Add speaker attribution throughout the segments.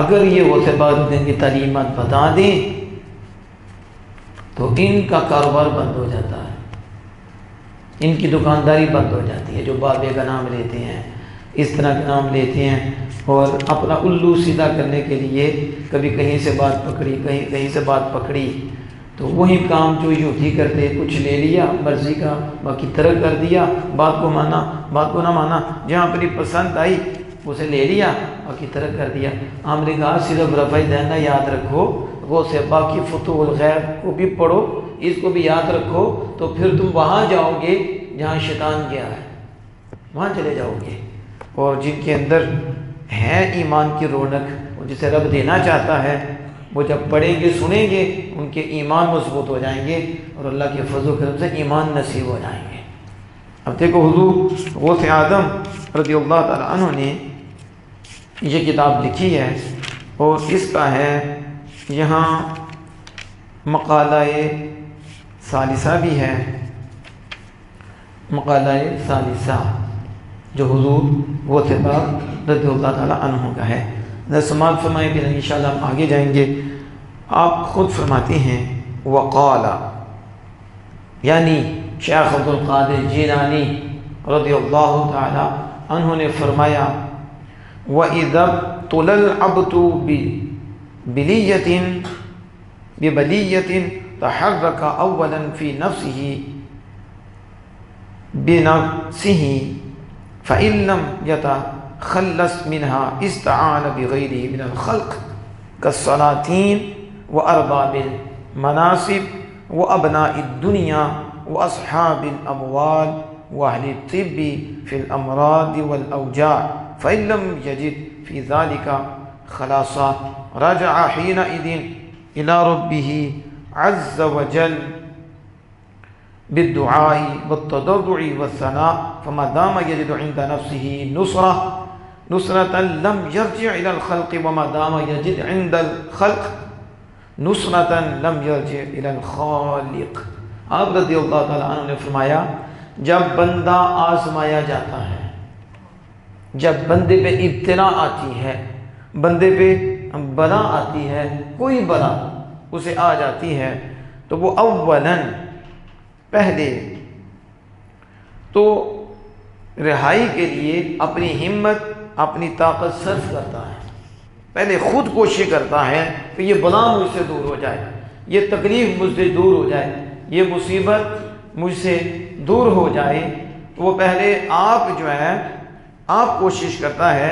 Speaker 1: اگر یہ غوث پاک دین کی تعلیمات بتا دیں تو ان کا کاروبار بند ہو جاتا ہے، ان کی دکانداری بند ہو جاتی ہے۔ جو بابے کا نام لیتے ہیں، اس طرح کا نام لیتے ہیں اور اپنا الو سیدھا کرنے کے لیے کبھی کہیں سے بات پکڑی، کہیں سے بات پکڑی، تو وہی کام جو یوں ہی کرتے، کچھ لے لیا مرضی کا، باقی ترک کر دیا، بات کو مانا بات کو نہ مانا، جہاں اپنی پسند آئی اسے لے لیا، باقی ترک کر دیا۔ ہم نے کہا صرف رفع دین یاد رکھو، غوث پاک کی فتوح الغیب کو بھی پڑھو، اس کو بھی یاد رکھو، تو پھر تم وہاں جاؤ گے جہاں شیطان گیا ہے، وہاں چلے جاؤ گے۔ اور جن کے اندر ہے ایمان کی رونق، اور جسے رب دینا چاہتا ہے، وہ جب پڑھیں گے سنیں گے ان کے ایمان مضبوط ہو جائیں گے اور اللہ کے فضل و کرم سے ایمان نصیب ہو جائیں گے۔ اب دیکھو حضور غوث اعظم رضی اللہ تعالیٰ عنہ نے یہ کتاب لکھی ہے، اور اس کا ہے یہاں مقالہ ثالثہ بھی ہے، مقالہ ثالثہ جو حضور غوث پاک رضی اللہ تعالیٰ عنہ کا ہے۔ سماعت فرمائیں، پھر انشاءاللہ ہم آگے جائیں گے۔ آپ خود فرماتے ہیں وقال، یعنی شیخ عبد القادر جیلانی رضی اللہ تعالی عنہ نے فرمایا وَإِذَا ابْتُلِيَ الْعَبْدُ بِبَلِيَّةٍ تَحَرَّكَ أَوَّلًا فِي نَفْسِهِ فَإِن لَّمْ يَتَخَلَّصْ مِنْهَا اسْتَعَانَ بِغَيْرِهِ مِنَ الْخَلْقِ كَالسَّلَاطِينِ وَأَرْبَابِ الْمَنَاصِبِ وَأَبْنَاءِ الدُّنْيَا وَأَصْحَابِ الْأَمْوَالِ وَأَهْلِ الطِّبِّ فِي الْأَمْرَاضِ وَالْأَوْجَاعِ فَإِن لَّمْ يَجِدْ فِي ذَلِكَ خَلَاصًا رَجَعَ حِينَئِذٍ إِلَى رَبِّهِ عَزَّ وَجَلَّ بالدعاء والتضرع والثناء فما دام يجد عند نفسه نصرة لم يرجع إلى الخلق وما دام يجد عند الخلق نصرة لم يرجع إلى الخالق۔ آپ رضی اللہ تعالیٰ عنہ نے فرمایا جب بندہ آزمایا جاتا ہے، جب بندے پہ ابتلا آتی ہے، بندے پہ بلا آتی ہے، کوئی بلا اسے آ جاتی ہے، تو وہ اولاً پہلے تو رہائی کے لیے اپنی ہمت اپنی طاقت صرف کرتا ہے، پہلے خود کوشش کرتا ہے کہ یہ بلا مجھ سے دور ہو جائے، یہ تکلیف مجھ سے دور ہو جائے، یہ مصیبت مجھ سے دور ہو جائے، تو وہ پہلے آپ جو ہے آپ کوشش کرتا ہے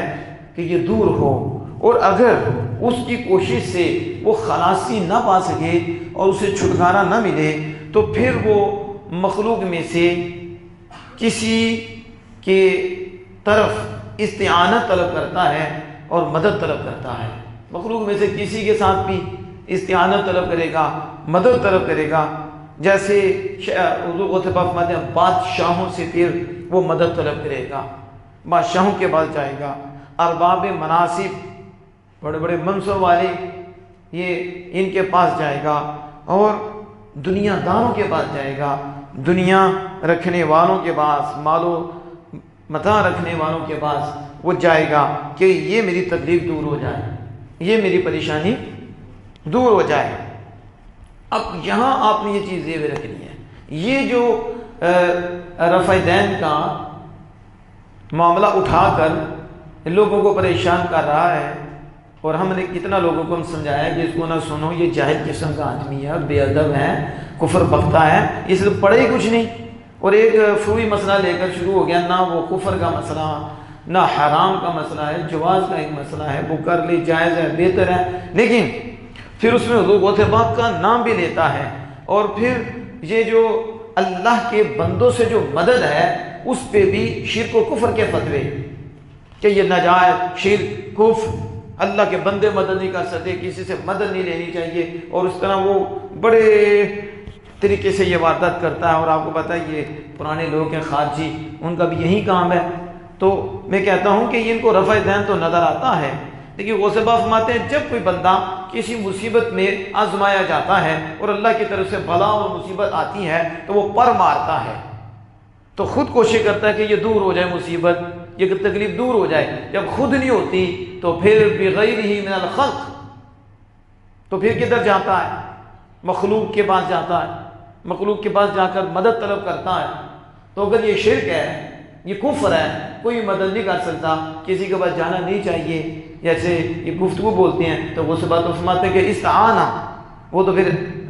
Speaker 1: کہ یہ دور ہو، اور اگر اس کی کوشش سے وہ خلاصی نہ پا سکے اور اسے چھٹکارا نہ ملے تو پھر وہ مخلوق میں سے کسی کے طرف استعانت طلب کرتا ہے اور مدد طلب کرتا ہے۔ مخلوق میں سے کسی کے ساتھ بھی استعانت طلب کرے گا، مدد طلب کرے گا، جیسے حضور غوث پاک فرماتے ہیں بادشاہوں سے پھر وہ مدد طلب کرے گا، بادشاہوں کے پاس جائے گا، ارباب مناصب بڑے بڑے منصب والے یہ ان کے پاس جائے گا، اور دنیا داروں کے پاس جائے گا، دنیا رکھنے والوں کے پاس، مال و متاع رکھنے والوں کے پاس وہ جائے گا کہ یہ میری تکلیف دور ہو جائے، یہ میری پریشانی دور ہو جائے۔ اب یہاں آپ نے یہ چیز یہ رکھنی ہے، یہ جو رفع دین کا معاملہ اٹھا کر لوگوں کو پریشان کر رہا ہے، اور ہم نے کتنا لوگوں کو ہم سمجھایا کہ اس کو نہ سنو، یہ جاہل قسم کا آدمی ہے، بے ادب ہے، کفر بکتا ہے، اس لیے پڑھے ہی کچھ نہیں، اور ایک فروئی مسئلہ لے کر شروع ہو گیا، نہ وہ کفر کا مسئلہ، نہ حرام کا مسئلہ ہے، جواز کا ایک مسئلہ ہے، وہ کر لی جائز ہے، بہتر ہے، لیکن پھر اس میں حضور غوث پاک کا نام بھی لیتا ہے، اور پھر یہ جو اللہ کے بندوں سے جو مدد ہے اس پہ بھی شرک و کفر کے فتوے کہ یہ ناجائز، شرک، کفر، اللہ کے بندے مدد نہیں کر سکتے، کسی سے مدد نہیں لینی چاہیے، اور اس طرح وہ بڑے طریقے سے یہ واردات کرتا ہے۔ اور آپ کو پتہ ہے یہ پرانے لوگ ہیں خارجی، ان کا بھی یہی کام ہے، تو میں کہتا ہوں کہ ان کو رفع دین تو نظر آتا ہے، لیکن غوث پاک فرماتے ہیں جب کوئی بندہ کسی مصیبت میں آزمایا جاتا ہے اور اللہ کی طرف سے بلا اور مصیبت آتی ہے تو وہ پر مارتا ہے، تو خود کوشش کرتا ہے کہ یہ دور ہو جائے مصیبت، یہ تکلیف دور ہو جائے۔ جب خود نہیں ہوتی تو پھر بغیرہ من الخلق، تو پھر کدھر جاتا ہے؟ مخلوق کے پاس جاتا ہے، مخلوق کے پاس جا کر مدد طلب کرتا ہے۔ تو اگر یہ شرک ہے، یہ کفر ہے، کوئی مدد نہیں کر سکتا، کسی کے پاس جانا نہیں چاہیے۔ جیسے یہ گفتگو بولتے ہیں تو وہ بات فرماتے ہیں کہ استعانہ، وہ تو پھر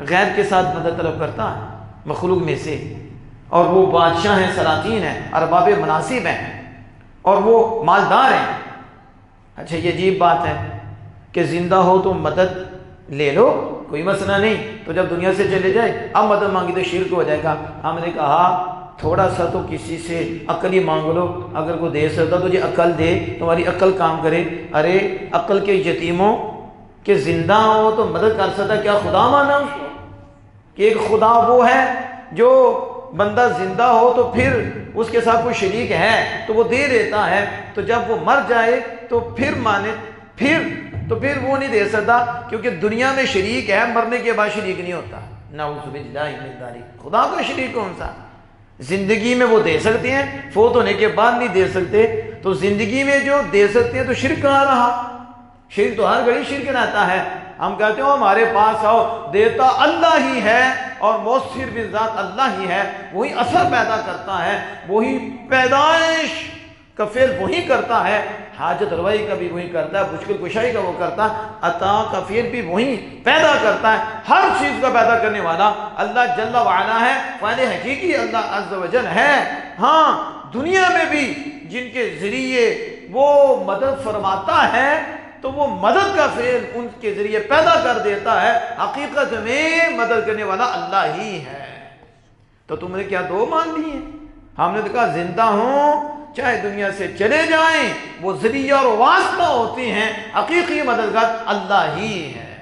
Speaker 1: غیر کے ساتھ مدد طلب کرتا ہے مخلوق میں سے، اور وہ بادشاہ ہیں، سلاطین ہیں، ارباب مناصب ہیں، اور وہ مالدار ہیں۔ اچھا یہ عجیب بات ہے کہ زندہ ہو تو مدد لے لو، کوئی مسئلہ نہیں، تو جب دنیا سے چلے جائے اب مدد مانگی تو شرک ہو جائے گا۔ ہم نے کہا تھوڑا سا تو کسی سے عقل ہی مانگ لو، اگر کوئی دے سکتا تو یہ عقل دے، تمہاری عقل کام کرے۔ ارے عقل کے یتیموں کہ زندہ ہو تو مدد کر سکتا، کیا خدا مانا اس کو؟ کہ ایک خدا وہ ہے جو بندہ زندہ ہو تو پھر اس کے ساتھ کوئی شریک ہے تو وہ دے دیتا ہے، تو جب وہ مر جائے تو پھر مانے، پھر وہ نہیں دے سکتا، کیونکہ دنیا میں شریک ہے، مرنے کے بعد شریک نہیں ہوتا۔ نعوذ باللہ من ذالک، خدا کا شریک کون سا؟ زندگی میں وہ دے سکتے ہیں، فوت ہونے کے بعد نہیں دے سکتے، تو زندگی میں جو دے سکتے ہیں تو شرک کہاں رہا؟ شرک تو ہر گھڑی شرک رہتا ہے۔ ہم کہتے ہیں ہمارے پاس آؤ، دیتا اللہ ہی ہے اور مؤثر بالذات اللہ ہی ہے، وہی اثر پیدا کرتا ہے، وہی پیدائش کا فعل وہی کرتا ہے، حاجت روائی کا بھی وہی کرتا ہے، مشکل کشائی کا وہ کرتا ہے، عطا کا فعل بھی وہی پیدا کرتا ہے۔ ہر چیز کا پیدا کرنے والا اللہ جل وعلا ہے، فاعل حقیقی اللہ عز و جل ہے۔ ہاں دنیا میں بھی جن کے ذریعے وہ مدد فرماتا ہے تو وہ مدد کا فعل ان کے ذریعے پیدا کر دیتا ہے، حقیقت میں مدد کرنے والا اللہ ہی ہے۔ تو تم نے کیا دو مان لی ہیں؟ ہم نے تو کہا زندہ ہوں چاہے دنیا سے چلے جائیں، وہ ذریعہ اور واسطہ ہوتے ہیں، حقیقی مددگار اللہ ہی ہے۔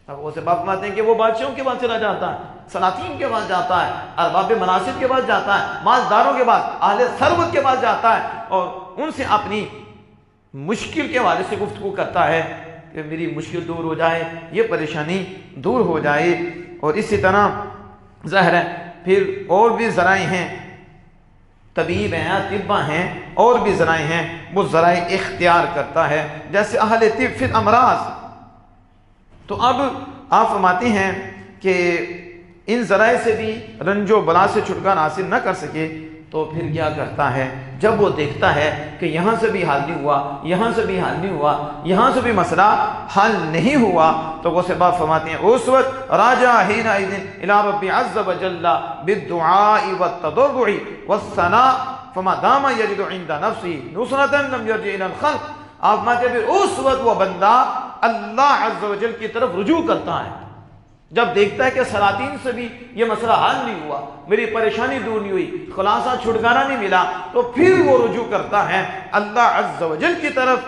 Speaker 1: اب وہ سے باپ ماتے ہیں کہ وہ بادشاہوں کے پاس چلا جاتا ہے، سلاطین کے پاس جاتا ہے، ارباب مناصب کے پاس جاتا ہے، مالداروں کے پاس، اہل ثروت کے پاس جاتا ہے، اور ان سے اپنی مشکل کے حوالے سے گفتگو کرتا ہے کہ میری مشکل دور ہو جائے، یہ پریشانی دور ہو جائے۔ اور اسی طرح ظاہر ہے پھر اور بھی ذرائع ہیں، طبیب ہیں، طبہ ہیں، اور بھی ذرائع ہیں، وہ ذرائع اختیار کرتا ہے، جیسے اہل طب فی الامراض۔ تو اب آپ فرماتے ہیں کہ ان ذرائع سے بھی رنج و بلا سے چھٹکارا حاصل نہ کر سکے تو پھر کیا کرتا ہے؟ جب وہ دیکھتا ہے کہ یہاں سے بھی حل نہیں ہوا، یہاں سے بھی حل نہیں ہوا، یہاں سے بھی مسئلہ حل نہیں ہوا، تو وہ سبب فرماتے ہیں اس وقت راجع حینئذ الی رب عز وجل بالدعاء والتضرع والثناء فما دام یجد عند نفسه نصرة لم یرجع الی الخلق۔ آپ فرماتے ہیں پھر اس وقت وہ بندہ اللہ عز وجل کی طرف رجوع کرتا ہے، جب دیکھتا ہے کہ سلاطین سے بھی یہ مسئلہ حل نہیں ہوا، میری پریشانی دور نہیں ہوئی، خلاصہ چھٹکارا نہیں ملا، تو پھر وہ رجوع کرتا ہے اللہ عز و جل کی طرف،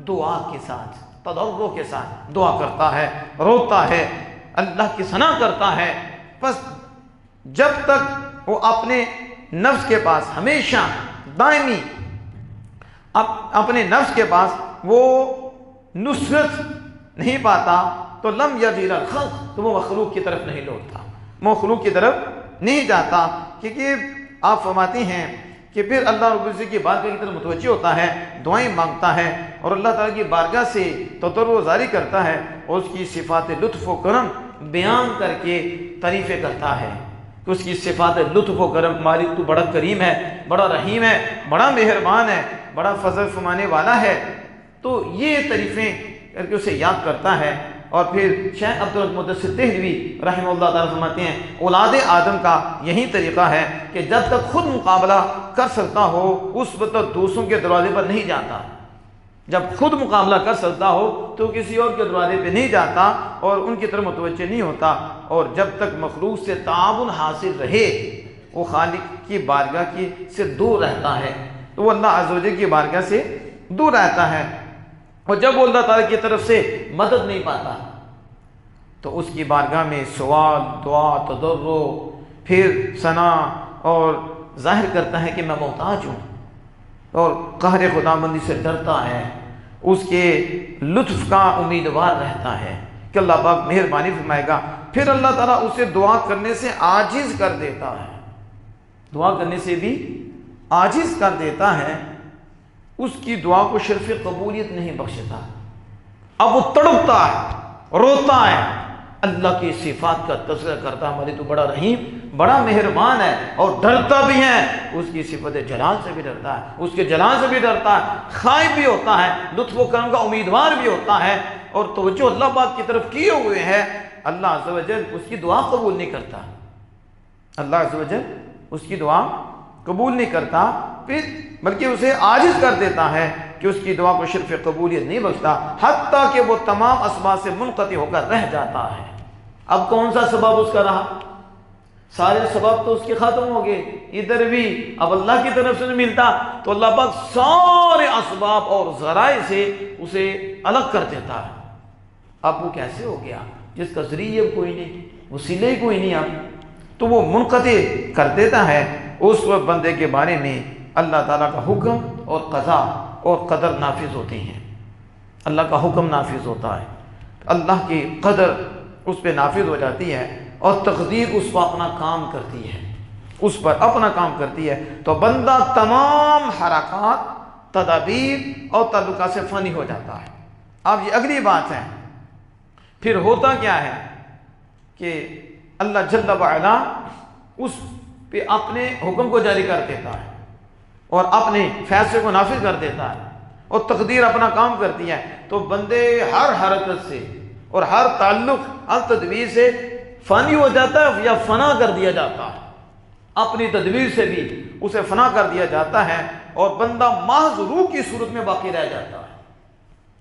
Speaker 1: دعا کے ساتھ، تضرع کے ساتھ دعا کرتا ہے، روتا ہے، اللہ کی ثنا کرتا ہے۔ بس جب تک وہ اپنے نفس کے پاس ہمیشہ دائمی اپنے نفس کے پاس وہ نصرت نہیں پاتا تو لم یرجع الی الخلق، تو وہ مخلوق کی طرف نہیں لوٹتا، مخلوق کی طرف نہیں جاتا، کیونکہ آپ فرماتے ہیں کہ پھر اللہ رب العزت کی بارگاہ کی طرف متوجہ ہوتا ہے، دعائیں مانگتا ہے، اور اللہ تعالیٰ کی بارگاہ سے تضرع جاری کرتا ہے، اور اس کی صفات لطف و کرم بیان کر کے تعریفیں کرتا ہے کہ اس کی صفات لطف و کرم، مالک تو بڑا کریم ہے، بڑا رحیم ہے، بڑا مہربان ہے، بڑا فضل فرمانے والا ہے۔ تو یہ تعریفیں کر کے اسے یاد کرتا ہے۔ اور پھر شیخ عبدالمدثر دہلوی رحمہ اللہ تعالیٰ فرماتے ہیں اولاد آدم کا یہی طریقہ ہے کہ جب تک خود مقابلہ کر سکتا ہو اس وقت تک دوسروں کے دروازے پر نہیں جاتا، جب خود مقابلہ کر سکتا ہو تو کسی اور کے دروازے پہ نہیں جاتا اور ان کی طرف متوجہ نہیں ہوتا، اور جب تک مخلوق سے تعاون حاصل رہے وہ خالق کی بارگاہ سے دور رہتا ہے، تو وہ اللہ عز و جل کی بارگاہ سے دور رہتا ہے، اور جب وہ اللہ تعالیٰ کی طرف سے مدد نہیں پاتا تو اس کی بارگاہ میں سوال، دعا، تضرع، پھر ثنا، اور ظاہر کرتا ہے کہ میں محتاج ہوں، اور قہر خداوندی سے ڈرتا ہے، اس کے لطف کا امیدوار رہتا ہے کہ اللہ پاک مہربانی فرمائے گا۔ پھر اللہ تعالیٰ اسے دعا کرنے سے عاجز کر دیتا ہے، دعا کرنے سے بھی عاجز کر دیتا ہے۔ اس کی دعا کو شرف قبولیت نہیں بخشتا. اب وہ تڑپتا ہے، روتا ہے، اللہ کی صفات کا تذکرہ کرتا ہے، ہماری تو بڑا رحیم، بڑا مہربان ہے، اور ڈرتا بھی ہے، اس کی صفت جلال سے بھی ڈرتا ہے، اس کے جلال سے بھی ڈرتا ہے، خائف بھی ہوتا ہے، لطف و کرم کا امیدوار بھی ہوتا ہے، اور توجہ اللہ پاک کی طرف کیے ہوئے ہے. اللہ عز و جل اس کی دعا قبول نہیں کرتا. اللہ عز و جل اس کی دعا قبول نہیں کرتا، پھر بلکہ اسے عاجز کر دیتا ہے کہ اس کی دعا کو شرف قبولیت نہیں بخشتا، حتیٰ کہ وہ تمام اسباب سے منقطع ہو کر رہ جاتا ہے. اب کون سا سبب اس کا رہا؟ سارے سبب تو اس کے ختم ہو گئے، ادھر بھی اب اللہ کی طرف سے نہیں ملتا، تو اللہ پاک سارے اسباب اور ذرائع سے اسے الگ کر دیتا ہے. اب وہ کیسے ہو گیا جس کا ذریعہ کوئی نہیں، وسیلے کوئی نہیں، اب تو وہ منقطع کر دیتا ہے. اس وقت بندے کے بارے میں اللہ تعالیٰ کا حکم اور قضا اور قدر نافذ ہوتے ہیں. اللہ کا حکم نافذ ہوتا ہے، اللہ کی قدر اس پہ نافذ ہو جاتی ہے، اور تقدیر اس پر اپنا کام کرتی ہے، اس پر اپنا کام کرتی ہے. تو بندہ تمام حرکات، تدابیر اور تعلقات سے فانی ہو جاتا ہے. اب یہ اگلی بات ہے، پھر ہوتا کیا ہے کہ اللہ جل وعلا اس پہ اپنے حکم کو جاری کر دیتا ہے اور اپنے فیصلے کو نافذ کر دیتا ہے، اور تقدیر اپنا کام کرتی ہے. تو بندے ہر حرکت سے اور ہر تعلق، ہر تدبیر سے فانی ہو جاتا ہے یا فنا کر دیا جاتا ہے. اپنی تدبیر سے بھی اسے فنا کر دیا جاتا ہے، اور بندہ محض روح کی صورت میں باقی رہ جاتا ہے.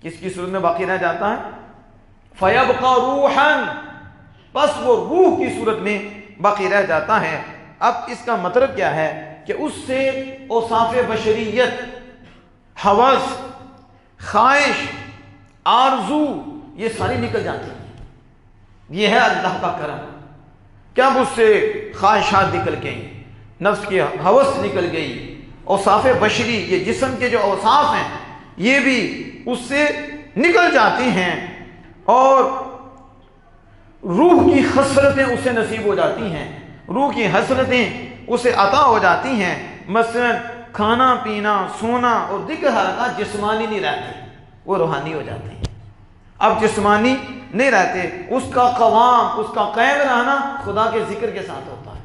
Speaker 1: کس کی صورت میں باقی رہ جاتا ہے؟ فَيَبْقَى رُوحًا، بس وہ روح کی صورت میں باقی رہ جاتا ہے. اب اس کا مطلب کیا ہے کہ اس سے اوصاف بشریت، ہوس، خواہش، آرزو، یہ ساری نکل جاتی ہیں. یہ ہے اللہ کا کرم کہ اب اس سے خواہشات نکل گئیں، نفس کی ہوس نکل گئی، اوصاف بشری، یہ جسم کے جو اوصاف ہیں یہ بھی اس سے نکل جاتی ہیں، اور روح کی خصلتیں اسے نصیب ہو جاتی ہیں. روح کی حسرتیں اسے عطا ہو جاتی ہیں. مثلا کھانا پینا، سونا اور دیگر حرکات جسمانی نہیں رہتے، وہ روحانی ہو جاتے ہیں. اب جسمانی نہیں رہتے، اس کا قوام، اس کا قائم رہنا خدا کے ذکر کے ساتھ ہوتا ہے.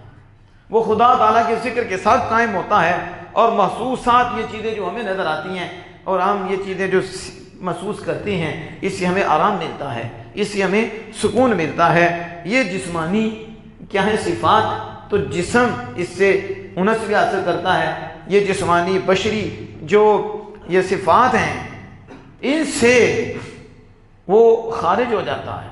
Speaker 1: وہ خدا تعالیٰ کے ذکر کے ساتھ قائم ہوتا ہے، اور محسوسات، یہ چیزیں جو ہمیں نظر آتی ہیں اور ہم یہ چیزیں جو محسوس کرتے ہیں، اس سے ہمیں آرام ملتا ہے، اس سے ہمیں سکون ملتا ہے. یہ جسمانی کیا ہے صفات، تو جسم اس سے انس بھی حاصل کرتا ہے. یہ جسمانی بشری جو یہ صفات ہیں، ان سے وہ خارج ہو جاتا ہے.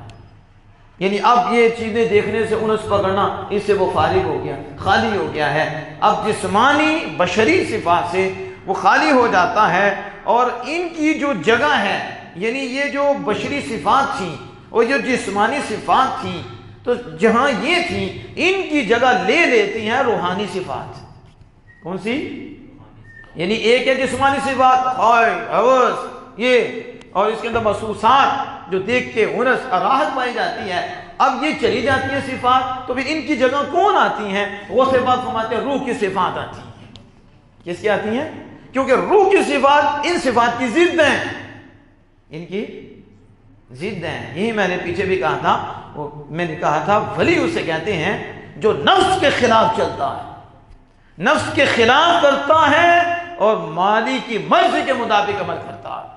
Speaker 1: یعنی اب یہ چیزیں دیکھنے سے انس پکڑنا، اس سے وہ فارغ ہو گیا، خالی ہو گیا ہے. اب جسمانی بشری صفات سے وہ خالی ہو جاتا ہے، اور ان کی جو جگہ ہے، یعنی یہ جو بشری صفات تھیں اور جو جسمانی صفات تھیں، تو جہاں یہ تھیں ان کی جگہ لے لیتی ہیں روحانی صفات. کون سی؟ یعنی ایک ہے جسمانی صفات، ہوس، یہ، اور اس کے اندر محسوسات جو دیکھ کے انس اور راحت پائی جاتی ہے. اب یہ چلی جاتی ہے صفات، تو پھر ان کی جگہ کون آتی ہیں؟ وہ صفات فرماتے ہیں روح کی صفات آتی ہیں. کس کی آتی ہیں؟ کیونکہ روح کی صفات ان صفات کی ضد ہیں، ان کی ضد ہیں. یہی میں نے پیچھے بھی کہا تھا، میں نے کہا تھا ولی اسے کہتے ہیں جو نفس کے خلاف چلتا ہے، نفس کے خلاف کرتا ہے اور مالی کی مرضی کے مطابق عمل کرتا ہے.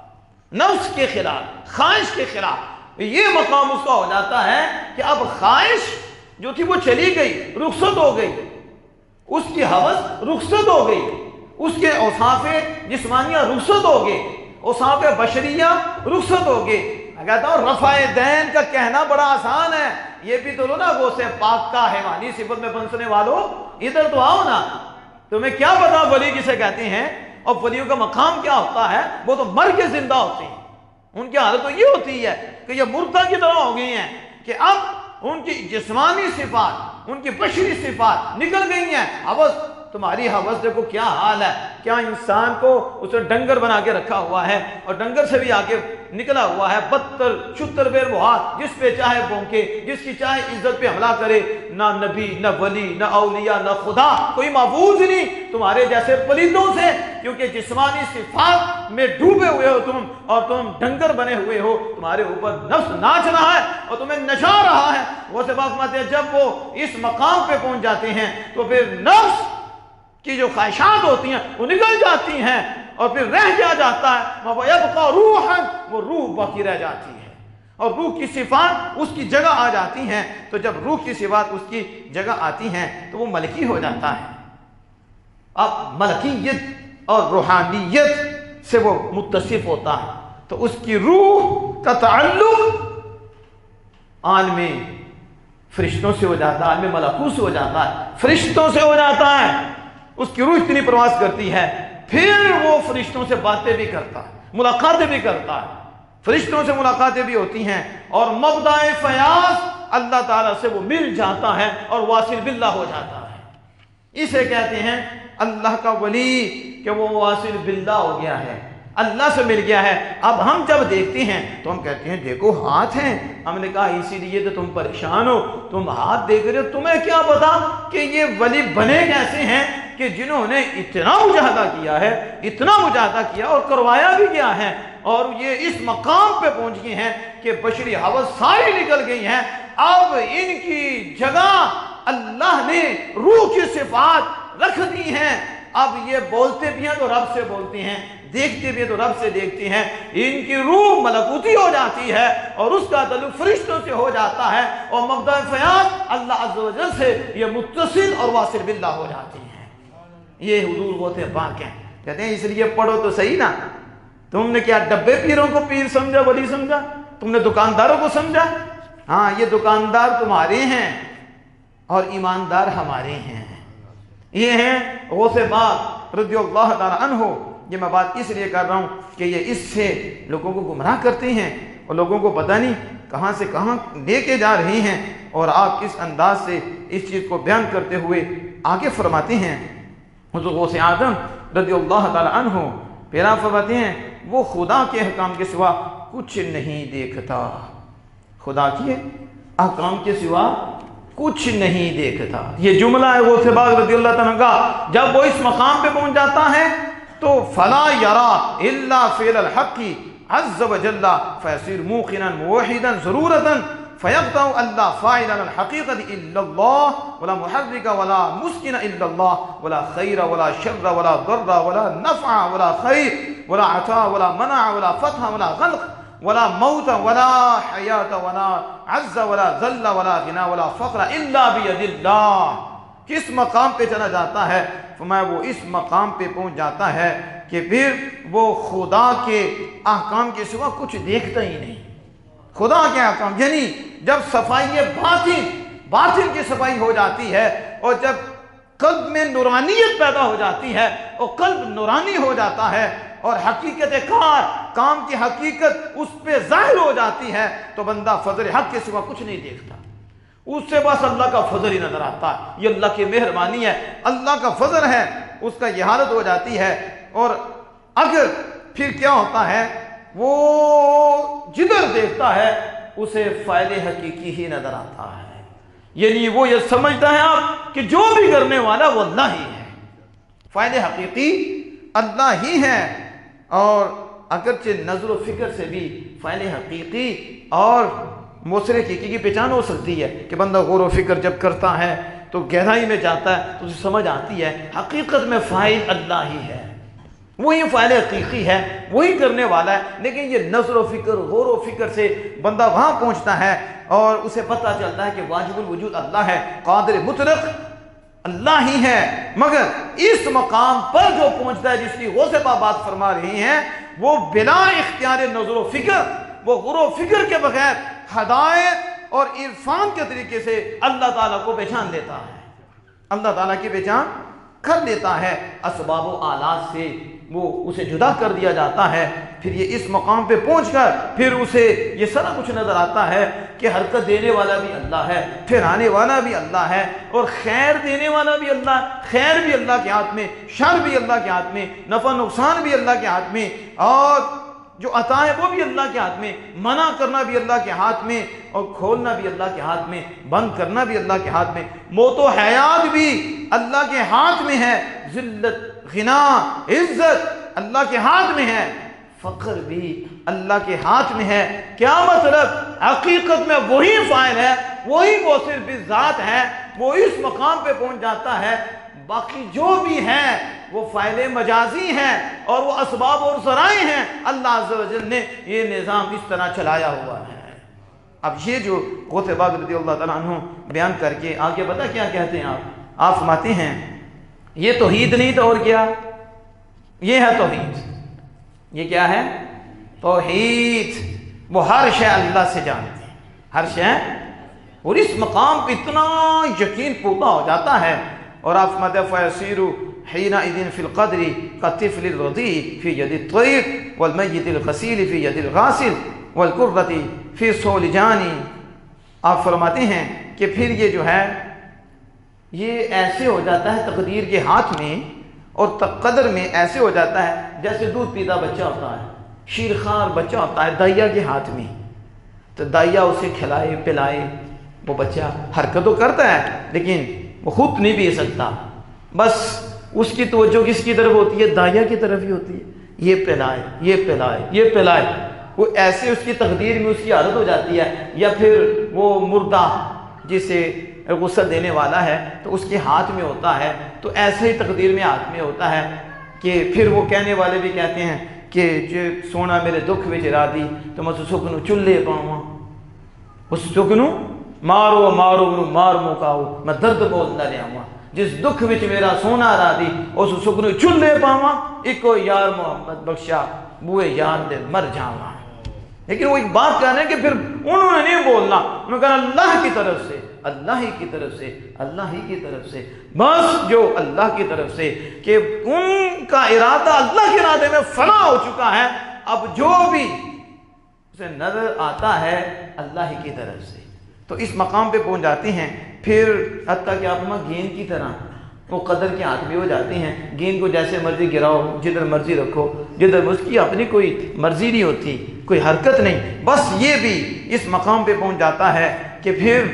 Speaker 1: نفس کے خلاف، خواہش کے خلاف، یہ مقام اس کا ہو جاتا ہے کہ اب خواہش جو تھی وہ چلی گئی، رخصت ہو گئی، اس کی ہوس رخصت ہو گئی، اس کے اوصاف جسمانیہ رخصت ہو گئے، اوصاف بشریہ رخصت ہو گئے. میں کہتا ہوں رفع دین کا کہنا بڑا آسان ہے، یہ بھی تو لو نا غوث پاک کا حیوانی صفت میں بنسنے والوں، ادھر تو آؤ نا. تمہیں کیا پتا ولی کسے کہتے ہیں اور ولیوں کا مقام کیا ہوتا ہے؟ وہ تو مر کے زندہ ہوتے ہیں. ان کی حالت تو یہ ہوتی ہے کہ یہ مردہ کی طرح ہو گئی ہیں کہ اب ان کی جسمانی صفات، ان کی بشری صفات نکل گئی ہیں، اب تمہاری ہوس دیکھو کیا حال ہے، کیا انسان کو اسے ڈنگر بنا کے رکھا ہوا ہے، اور ڈنگر سے بھی آگے نکلا ہوا ہے، بدتر چھتر بیر بہار، جس پہ چاہے بونکے، جس کی چاہے عزت پہ حملہ کرے، نہ نبی نہ ولی نہ اولیاء نہ خدا، کوئی معبود نہیں تمہارے جیسے پلیدوں سے، کیونکہ جسمانی صفات میں ڈوبے ہوئے ہو تم، اور تم ڈنگر بنے ہوئے ہو، تمہارے اوپر نفس ناچ رہا ہے اور تمہیں نچا رہا ہے۔ وہ سے بات فرماتے ہیں جب وہ اس مقام پہ پہنچ جاتے ہیں تو پھر نفس کی جو خواہشات ہوتی ہیں وہ نکل جاتی ہیں، اور پھر رہ کیا جاتا ہے، وَيَبْقَى رُوحًا، وہ روح باقی رہ جاتی ہے، اور روح کی صفات اس کی جگہ آ جاتی ہیں۔ تو جب روح کی صفات اس کی جگہ آتی ہیں تو وہ ملکی ہو جاتا ہے۔ اب ملکیت اور روحانیت سے وہ متصف ہوتا ہے، تو اس کی روح کا تعلق عالم فرشتوں سے ہو جاتا ہے، عالم ملکوت سے ہو جاتا ہے، فرشتوں سے ہو جاتا ہے۔ اس کی روح اتنی پرواز کرتی ہے، پھر وہ فرشتوں سے باتیں بھی کرتا ہے، ملاقاتیں بھی کرتا ہے، فرشتوں سے ملاقاتیں بھی ہوتی ہیں، اور مبدأ فیاض اللہ تعالیٰ سے وہ مل جاتا ہے اور واصل باللہ ہو جاتا ہے۔ اسے کہتے ہیں اللہ کا ولی، کہ وہ واصل باللہ ہو گیا ہے، اللہ سے مل گیا ہے۔ اب ہم جب دیکھتے ہیں تو ہم کہتے ہیں دیکھو ہاتھ ہیں، ہم نے کہا اسی لیے تو تم پریشان ہو، تم ہاتھ دیکھ رہے ہو، تمہیں کیا پتا کہ یہ ولی بنے کیسے ہیں، کہ جنہوں نے اتنا مجاہدہ کیا ہے، اتنا مجاہدہ کیا اور کروایا بھی کیا ہے، اور یہ اس مقام پہ پہنچ گئے ہیں کہ بشری حوث ساری نکل گئی ہیں۔ اب ان کی جگہ اللہ نے روح کی صفات رکھ دی ہیں، اب یہ بولتے بھی ہیں تو رب سے بولتے ہیں، دیکھتے بھی ہیں تو رب سے دیکھتے ہیں، ان کی روح ملکوتی ہو جاتی ہے اور اس کا تعلق فرشتوں سے ہو جاتا ہے، اور مبدأ فیاض اللہ عز و جل سے یہ متصل اور واصل باللہ ہو جاتی ہیں۔ یہ حضور غوث پاک ہیں۔ کہتے ہیں اس لیے پڑھو تو صحیح نا، تم نے کیا ڈبے پیروں کو پیر سمجھا، ولی سمجھا؟ تم نے دکانداروں کو سمجھا؟ ہاں یہ دکاندار تمہارے ہیں اور ایماندار ہمارے ہیں۔ یہ ہیں غوث پاک رضی اللہ تعالی عنہ۔ یہ میں بات اس لیے کر رہا ہوں کہ یہ اس سے لوگوں کو گمراہ کرتے ہیں اور لوگوں کو پتہ نہیں کہاں سے کہاں لے کے جا رہے ہیں، اور آپ کس انداز سے اس چیز کو بیان کرتے ہوئے آگے فرماتے ہیں۔ حضور غوث اعظم رضی اللہ تعالی عنہ پھر آپ فرماتے ہیں وہ خدا کے احکام کے سوا کچھ نہیں دیکھتا، خدا کے احکام کے سوا کچھ نہیں دیکھتا۔ یہ جملہ ہے غوث پاک رضی اللہ تعالیٰ کا۔ جب وہ اس مقام پہ پہنچ جاتا ہے تو فلا یرا الا فعل الحق عز وجل فیصیر موقنا موحدا ضرورتا فیقطع اللہ فاعلا الحقیقت الا اللہ ولا محرک ولا مسکن الا اللہ ولا خیر ولا شر ولا ضر ولا نفع ولا خیر ولا عطا ولا منع ولا فتح ولا غلق ولا موت ولا حیات ولا عز ولا ذل ولا غنا ولا فقر الا بید اللہ۔ کس مقام پہ چلا جاتا ہے؟ فرمایا وہ اس مقام پہ پہنچ جاتا ہے کہ پھر وہ خدا کے احکام کے سوا کچھ دیکھتا ہی نہیں۔ خدا کے احکام یعنی جب صفائی باطن کی صفائی ہو جاتی ہے، اور جب قلب میں نورانیت پیدا ہو جاتی ہے اور قلب نورانی ہو جاتا ہے، اور حقیقت کام کی حقیقت اس پہ ظاہر ہو جاتی ہے، تو بندہ فضل حق کے سوا کچھ نہیں دیکھتا، اس سے بس اللہ کا فضل ہی نظر آتا ہے۔ یہ اللہ کی مہربانی ہے، اللہ کا فضل ہے، اس کا یہ حالت ہو جاتی ہے۔ اور اگر پھر کیا ہوتا ہے، وہ جدھر دیکھتا ہے اسے فائل حقیقی ہی نظر آتا ہے، یعنی وہ یہ سمجھتا ہے آپ کہ جو بھی کرنے والا وہ اللہ ہی ہے، فائل حقیقی اللہ ہی ہے۔ اور اگرچہ نظر و فکر سے بھی فائل حقیقی اور موثر حقیقی کی پہچان ہو سکتی ہے کہ بندہ غور و فکر جب کرتا ہے تو گہرائی میں جاتا ہے تو اسے سمجھ آتی ہے حقیقت میں فاعل اللہ ہی ہے، وہی فاعل حقیقی ہے، وہی کرنے والا ہے۔ لیکن یہ نظر و فکر غور و فکر سے بندہ وہاں پہنچتا ہے اور اسے پتہ چلتا ہے کہ واجب الوجود اللہ ہے، قادر مطلق اللہ ہی ہے۔ مگر اس مقام پر جو پہنچتا ہے جس کی غوث پاک بات فرما رہی ہیں، وہ بلا اختیار نظر و فکر، وہ غور و فکر کے بغیر ہدایت اور عرفان کے طریقے سے اللہ تعالیٰ کو پہچان لیتا ہے، اللہ تعالیٰ کی پہچان کر لیتا ہے اسباب و آلات سے، وہ اسے جدا کر دیا جاتا ہے، پھر یہ اس مقام پہ پہنچ کر پھر اسے یہ سارا کچھ نظر آتا ہے کہ حرکت دینے والا بھی اللہ ہے، پھرانے والا بھی اللہ ہے، اور خیر دینے والا بھی اللہ ہے۔ خیر بھی اللہ کے ہاتھ میں، شر بھی اللہ کے ہاتھ میں، نفع نقصان بھی اللہ کے ہاتھ میں، اور جو عطا ہے وہ بھی اللہ کے ہاتھ میں، منع کرنا بھی اللہ کے ہاتھ میں، اور کھولنا بھی اللہ کے ہاتھ میں، بند کرنا بھی اللہ کے ہاتھ میں، موت و حیات بھی اللہ کے ہاتھ میں ہے، ذلت غنا عزت اللہ کے ہاتھ میں ہے، فقر بھی اللہ کے ہاتھ میں ہے۔ کیا مطلب؟ حقیقت میں وہی فاعل ہے، وہی موصف بالذات ہے، وہ اس مقام پہ پہنچ جاتا ہے، باقی جو بھی ہے وہ فاعل مجازی ہیں اور وہ اسباب اور ذرائع ہیں۔ اللہ عز و جل نے یہ نظام اس طرح چلایا ہوا ہے۔ اب یہ جو غوث پاک رضی اللہ تعالیٰ عنہ بیان کر کے آگے پتہ کیا کہتے ہیں آپ فرماتے ہیں یہ توحید نہیں تو اور کیا؟ یہ ہے توحید۔ یہ کیا ہے؟ توحید۔ وہ ہر شے اللہ سے جانتے ہیں، ہر شے، اور اس مقام پہ اتنا یقین پختہ ہو جاتا ہے، اور آپ فرماتے ہیں فَيَسِيرُ حِينَئِذٍ فِي الْقَدْرِ كَالطِّفْلِ الرَّضِيعِ فِي يَدِ الطَّيْرِ وَالْمَيِّتِ الْغَسِيلِ فِي يَدِ الْغَاسِلِ وَالْقُرَّةِ فِي صَوْلِ جَانِ۔ آپ فرماتے ہیں کہ پھر یہ جو ہے یہ ایسے ہو جاتا ہے تقدیر کے ہاتھ میں، اور قدر میں ایسے ہو جاتا ہے جیسے دودھ پیتا بچہ ہوتا ہے، شیرخوار بچہ ہوتا ہے دائیا کے ہاتھ میں، تو دائیا اسے کھلائے پلائے، وہ بچہ حرکت تو کرتا ہے لیکن وہ خود نہیں پی سکتا، بس اس کی توجہ کس کی طرف ہوتی ہے؟ دائیا کی طرف ہی ہوتی ہے، یہ پلائے یہ پلائے یہ پلائے، وہ ایسے اس کی تقدیر میں اس کی عادت ہو جاتی ہے۔ یا پھر وہ مردہ جسے غسل دینے والا ہے تو اس کے ہاتھ میں ہوتا ہے، تو ایسے ہی تقدیر میں ہاتھ میں ہوتا ہے کہ پھر وہ کہنے والے بھی کہتے ہیں کہ جو سونا میرے دکھ وچ را دی تو میں سکھنو چلے پاواں، اس سکھنو مارو مارو مار مکاؤ میں درد بول نہ لیا ہوا، جس دکھ وچ میرا سونا را دی اس سکھنو چلے پاواں، ایکو یار محمد بخشا بوئے یار دے مر جاواں۔ لیکن وہ ایک بات کہنا ہے کہ پھر انہوں نے نہیں بولنا، انہوں نے کہا اللہ کی طرف سے، اللہ ہی کی طرف سے، اللہ ہی کی طرف سے، بس جو اللہ کی طرف سے، کہ ان کا ارادہ اللہ کے ارادے میں فنا ہو چکا ہے، اب جو بھی اسے نظر آتا ہے اللہ ہی کی طرف سے، تو اس مقام پہ پہنچ جاتے ہیں۔ پھر حتیٰ کہ آپ گیند کی طرح وہ قدر کے ہاتھ میں ہو جاتے ہیں، گیند کو جیسے مرضی گراؤ، جدھر مرضی رکھو، جدھر اس کی اپنی کوئی مرضی نہیں ہوتی، کوئی حرکت نہیں، بس یہ بھی اس مقام پہ پہنچ جاتا ہے کہ پھر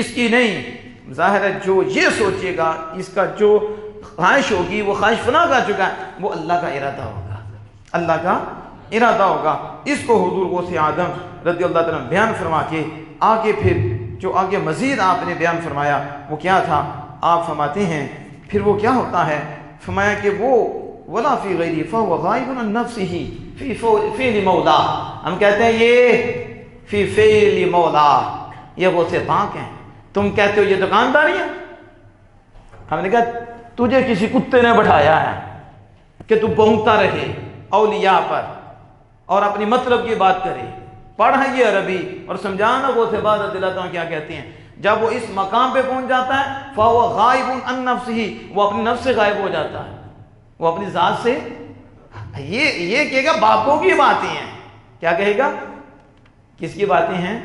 Speaker 1: اس کی نہیں، ظاہر ہے جو یہ سوچے گا اس کا جو خواہش ہوگی وہ خواہش فنا کر چکا ہے، وہ اللہ کا ارادہ ہوگا، اللہ کا ارادہ ہوگا۔ اس کو حضور غوث اعظم رضی اللہ تعالیٰ بیان فرما کے آگے پھر جو آگے مزید آپ نے بیان فرمایا وہ کیا تھا؟ آپ فرماتے ہیں پھر وہ کیا ہوتا ہے؟ فرمایا کہ وہ وَلَا فِي غَيْرِ فَهُوَ غَائِبٌ عَن نَفْسِهِ فِي فِعْلِ مَوْلَاهُ۔ ہم کہتے ہیں یہ فی فعل مولا، یہ غوث پاک ہیں۔ تم کہتے ہو یہ دکانداری ہے، ہم نے کہا تجھے کسی کتے نے بٹھایا ہے کہ تو بھونکتا رہے اولیاء پر اور اپنی مطلب کی بات کرے، پڑھا یہ عربی اور سمجھانا غوث پاک رضی اللہ عنہ کیا کہتے ہیں۔ جب وہ اس مقام پہ پہنچ جاتا ہے فَهُوَ غَائِبٌ عَن نَفْسِهِ، وہ اپنی نفس سے غائب ہو جاتا ہے، وہ اپنی ذات سے یہ کہے گا باپوں کی باتیں ہیں۔ کیا کہے گا؟ کس کی باتیں ہیں؟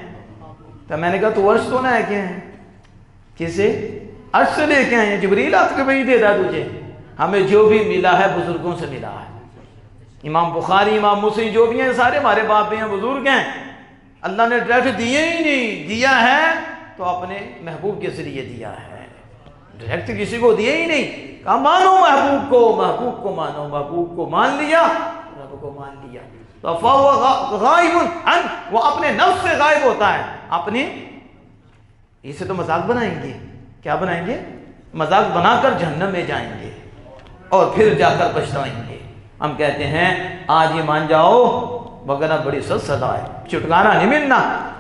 Speaker 1: تو میں نے کہا تو عرش تو نہ ہے کیا ہیں؟ کسے؟ عرش سے لے کے آئے ہیں، جبریل آت کے بھئی دے دا تجھے، ہمیں جو بھی ملا ہے بزرگوں سے ملا ہے۔ امام بخاری، امام مسلم جو بھی ہیں سارے ہمارے باپ ہیں، بزرگ ہیں، اللہ نے ڈائریکٹ دیے ہی نہیں، دیا ہے تو اپنے محبوب کے ذریعے دیا ہے، ڈائریکٹ کسی کو دیے ہی نہیں، کہا مانو محبوب کو، محبوب کو مانو، محبوب کو مان لیا، رب کو مان لیا، تو فَهُوَ غَائِبٌ عَن، وہ اپنے نفس سے غائب ہوتا ہے، اپنے اسے تو مذاق بنائیں گے، کیا بنائیں گے؟ مذاق بنا کر جہنم میں جائیں گے اور پھر جا کر پچھتائیں گے۔ ہم کہتے ہیں آج ہی مان جاؤ وگرنہ بڑی سخت سزا ہے، چھٹکارا نہیں ملنا۔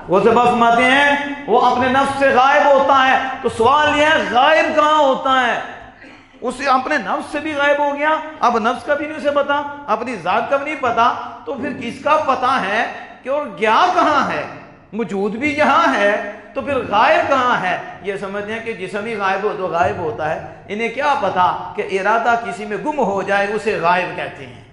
Speaker 1: وہ سبب فرماتے ہیں وہ اپنے نفس سے غائب ہوتا ہے، تو سوال یہ ہے غائب کہاں ہوتا ہے؟ اسے اپنے نفس سے بھی غائب ہو گیا، اب نفس کا بھی نہیں اسے پتا، اپنی ذات کا بھی نہیں پتا، تو پھر کس کا پتا ہے کہ اور گیا کہاں ہے؟ موجود بھی یہاں ہے تو پھر غائب کہاں ہے؟ یہ سمجھتے ہیں کہ جسم ہی غائب ہو تو غائب ہوتا ہے، انہیں کیا پتا کہ ارادہ کسی میں گم ہو جائے اسے غائب کہتے ہیں۔